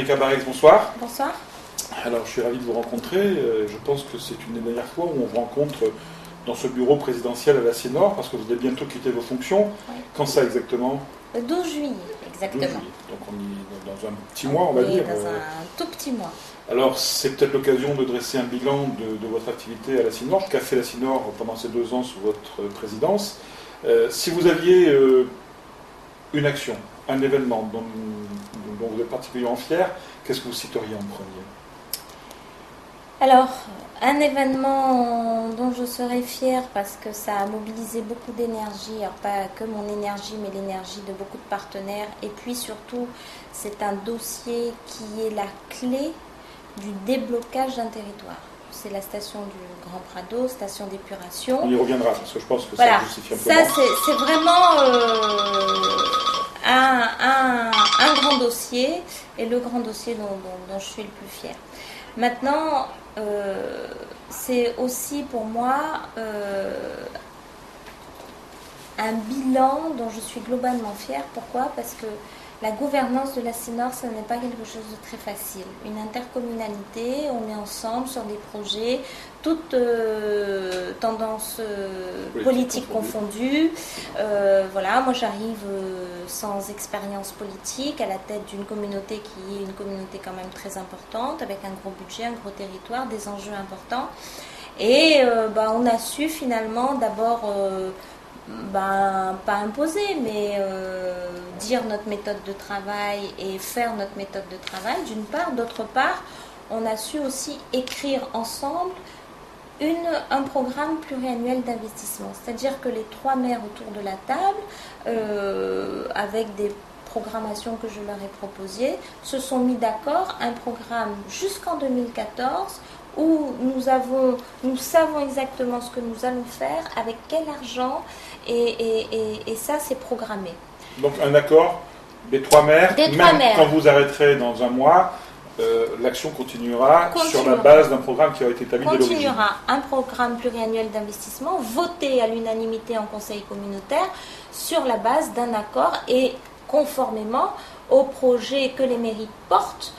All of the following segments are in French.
Erika Barrex, bonsoir. Bonsoir. Alors, je suis ravi de vous rencontrer. Je pense que c'est une des dernières fois où on vous rencontre dans ce bureau présidentiel à la Sénor, parce que vous allez bientôt quitter vos fonctions. Oui. Quand ça exactement? Le 12 juillet, exactement. 12 juillet. Donc on est dans un petit mois, on va dire. Dans un tout petit mois. Alors, c'est peut-être l'occasion de dresser un bilan de votre activité à la Sénor. Qu'a fait la Sénor pendant ces 2 ans sous votre présidence? Si vous aviez une action, un événement dont vous êtes particulièrement fier, qu'est-ce que vous citeriez en premier? Alors, un événement dont je serais fière parce que ça a mobilisé beaucoup d'énergie, alors pas que mon énergie, mais l'énergie de beaucoup de partenaires. Et puis surtout, c'est un dossier qui est la clé du déblocage d'un territoire. C'est la station du Grand Prado, station d'épuration. On y reviendra, parce que je pense que voilà, ça justifie un peu. Ça, c'est vraiment un grand dossier, et le grand dossier dont je suis le plus fière. Maintenant, c'est aussi pour moi un bilan dont je suis globalement fière. Pourquoi? Parce que la gouvernance de la Sénor, ce n'est pas quelque chose de très facile. Une intercommunalité, on est ensemble sur des projets, toutes tendances politiques confondues. Voilà, moi j'arrive sans expérience politique à la tête d'une communauté qui est une communauté quand même très importante, avec un gros budget, un gros territoire, des enjeux importants. Et on a su finalement d'abord... pas imposer, mais dire notre méthode de travail et faire notre méthode de travail, d'une part. D'autre part, on a su aussi écrire ensemble un programme pluriannuel d'investissement. C'est-à-dire que les 3 maires autour de la table, avec des programmations que je leur ai proposées, se sont mis d'accord, un programme jusqu'en 2014, où nous savons exactement ce que nous allons faire, avec quel argent, et ça c'est programmé. Donc un accord des 3 maires, quand vous arrêterez dans un mois, l'action continuera sur la base d'un programme qui a été établi dès l'origine. Continuera un programme pluriannuel d'investissement voté à l'unanimité en conseil communautaire sur la base d'un accord et conformément aux projets que les mairies portent,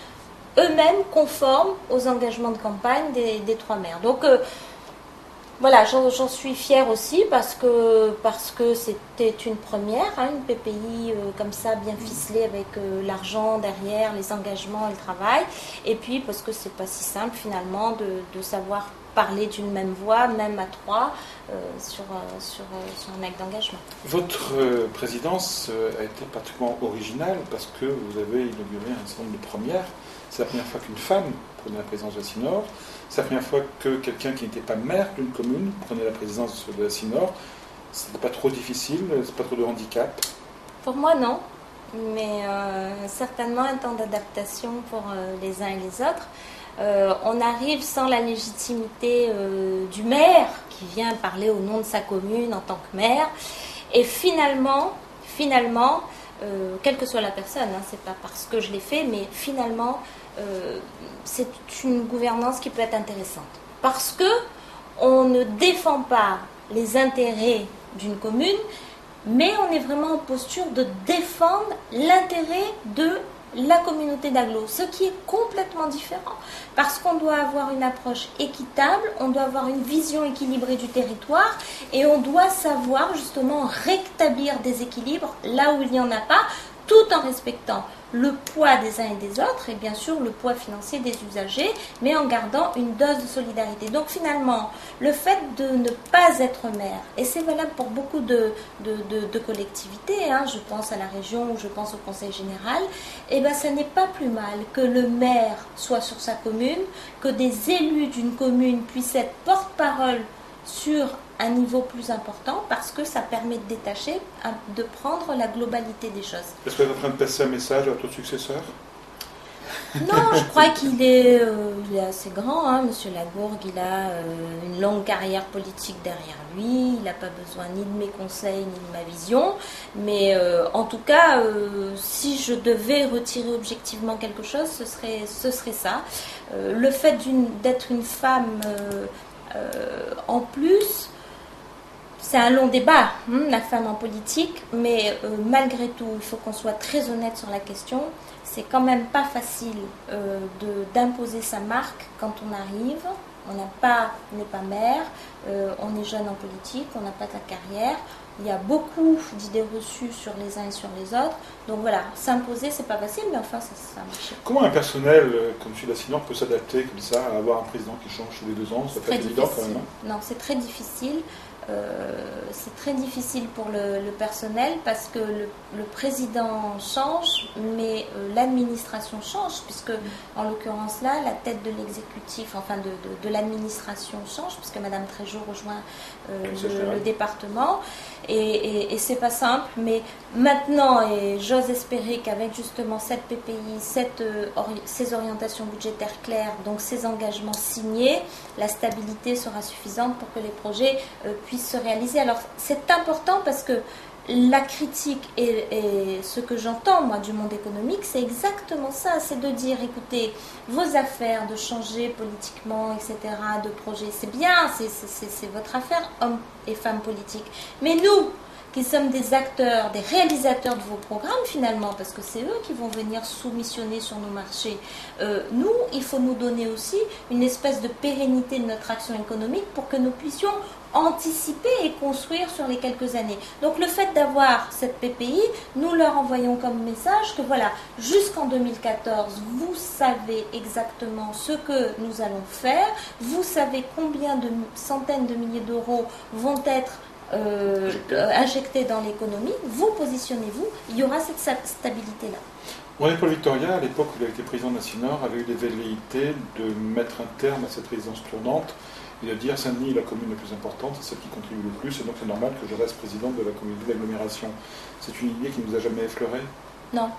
eux-mêmes conformes aux engagements de campagne des 3 maires. Donc voilà, j'en suis fière aussi parce que c'était une première, une PPI comme ça, bien ficelée, avec l'argent derrière, les engagements et le travail. Et puis parce que c'est pas si simple finalement de savoir parler d'une même voix, même à 3, sur un acte d'engagement. Votre présidence a été particulièrement originale parce que vous avez inauguré un certain nombre de premières. C'est la première fois qu'une femme prenait la présidence de la Sénor. C'est la première fois que quelqu'un qui n'était pas maire d'une commune prenait la présidence de la Sénor. C'était pas trop difficile, c'est pas trop de handicap? Pour moi, non. Mais certainement un temps d'adaptation pour les uns et les autres. On arrive sans la légitimité du maire qui vient parler au nom de sa commune en tant que maire. Et finalement, quelle que soit la personne, c'est pas parce que je l'ai fait, mais finalement, c'est une gouvernance qui peut être intéressante. Parce que on ne défend pas les intérêts d'une commune, mais on est vraiment en posture de défendre l'intérêt de la communauté d'agglo, ce qui est complètement différent, parce qu'on doit avoir une approche équitable, on doit avoir une vision équilibrée du territoire, et on doit savoir justement rétablir des équilibres là où il n'y en a pas, tout en respectant le poids des uns et des autres, et bien sûr le poids financier des usagers, mais en gardant une dose de solidarité. Donc finalement, le fait de ne pas être maire, et c'est valable pour beaucoup de collectivités, je pense à la région ou je pense au conseil général, ça n'est pas plus mal que le maire soit sur sa commune, que des élus d'une commune puissent être porte-parole sur un niveau plus important, parce que ça permet de détacher, de prendre la globalité des choses. Est-ce que vous êtes en train de passer un message à votre successeur? Non, je crois qu'il est assez grand, Monsieur Lagourgue, il a une longue carrière politique derrière lui, il n'a pas besoin ni de mes conseils ni de ma vision, mais en tout cas, si je devais retirer objectivement quelque chose, ce serait ça. Le fait d'être une femme en plus, c'est un long débat, la femme en politique, mais malgré tout, il faut qu'on soit très honnête sur la question. c'est quand même pas facile d'imposer sa marque quand on arrive. On n'est pas maire, on est jeune en politique, on n'a pas de carrière. Il y a beaucoup d'idées reçues sur les uns et sur les autres. Donc voilà, s'imposer, c'est pas facile, mais enfin, ça marche. Comment un personnel comme M. Lassinor peut s'adapter comme ça à avoir un président qui change tous les 2 ans? Ça peut être évident quand même. Non, c'est très difficile. C'est très difficile pour le personnel parce que le président change, mais l'administration change, puisque en l'occurrence là, la tête de l'exécutif, enfin de l'administration change, puisque Madame Trégeot rejoint le département, et c'est pas simple, mais maintenant, et j'ose espérer qu'avec justement cette PPI, ces orientations budgétaires claires, donc ces engagements signés, la stabilité sera suffisante pour que les projets puissent se réaliser. Alors c'est important parce que la critique et ce que j'entends moi du monde économique, c'est exactement ça, c'est de dire écoutez, vos affaires, de changer politiquement, etc., de projets, c'est bien, c'est votre affaire, hommes et femmes politiques, mais nous qui sommes des acteurs, des réalisateurs de vos programmes finalement, parce que c'est eux qui vont venir soumissionner sur nos marchés. Nous, il faut nous donner aussi une espèce de pérennité de notre action économique pour que nous puissions anticiper et construire sur les quelques années. Donc le fait d'avoir cette PPI, nous leur envoyons comme message que voilà, jusqu'en 2014, vous savez exactement ce que nous allons faire, vous savez combien de centaines de milliers d'euros vont être injectés dans l'économie, vous positionnez-vous, il y aura cette stabilité-là. René-Paul Victoria, à l'époque où il a été président de Lassinor, avait eu des velléités de mettre un terme à cette présidence tournante et de dire Saint-Denis est la commune la plus importante, c'est celle qui contribue le plus, et donc c'est normal que je reste président de la communauté d'agglomération. C'est une idée qui ne vous a jamais effleuré? Non.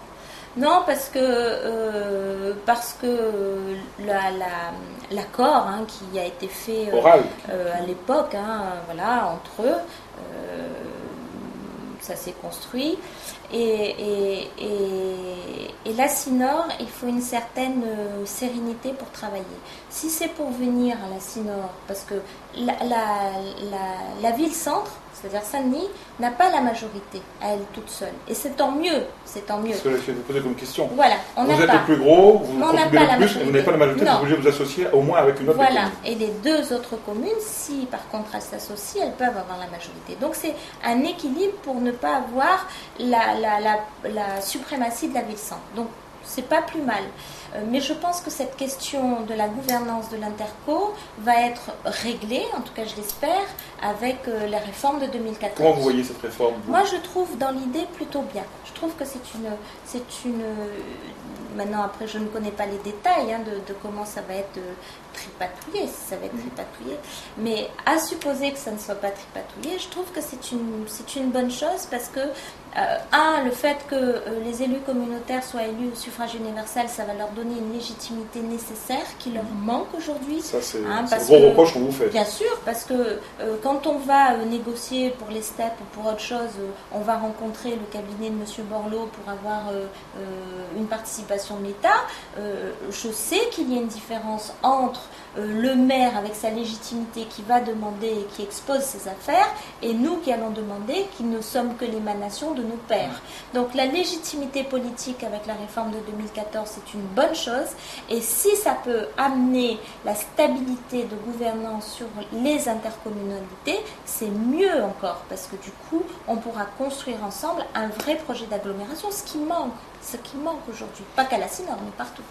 Non, parce que l'accord qui a été fait à l'époque, voilà, entre eux, ça s'est construit. Et Lassinor, il faut une certaine sérénité pour travailler. Si c'est pour venir à Lassinor, parce que la ville-centre, c'est-à-dire Saint-Denis, n'a pas la majorité à elle toute seule. Et c'est tant mieux, c'est tant mieux. C'est ce que je vais vous poser comme question. Voilà, vous êtes le plus gros, vous contribuez le plus, mais vous n'avez pas la majorité, vous êtes obligé de vous associer au moins avec une autre commune. Voilà, et les 2 autres communes, si par contre elles s'associent, elles peuvent avoir la majorité. Donc c'est un équilibre pour ne pas avoir la suprématie de la ville-centre. Donc c'est pas plus mal. Mais je pense que cette question de la gouvernance de l'Interco va être réglée, en tout cas je l'espère, avec la réforme de 2014. Comment vous voyez cette réforme, vous? Moi je trouve dans l'idée plutôt bien. Je trouve que c'est une... Maintenant après je ne connais pas les détails de comment ça va être tripatouillé, si ça va être tripatouillé. Mais à supposer que ça ne soit pas tripatouillé, je trouve que c'est une bonne chose parce que le fait que les élus communautaires soient élus au suffrage universel, ça va leur donner une légitimité nécessaire qui leur manque aujourd'hui. Ça, c'est un gros reproche qu'on vous fait. Bien sûr, parce que quand on va négocier pour les steppes ou pour autre chose, on va rencontrer le cabinet de M. Borloo pour avoir une participation de l'État. Je sais qu'il y a une différence entre le maire avec sa légitimité qui va demander et qui expose ses affaires et nous qui allons demander qui ne sommes que l'émanation de nos pairs. Donc la légitimité politique avec la réforme de 2014 c'est une bonne chose et si ça peut amener la stabilité de gouvernance sur les intercommunalités c'est mieux encore parce que du coup on pourra construire ensemble un vrai projet d'agglomération, ce qui manque aujourd'hui, pas qu'à Lassinor mais partout.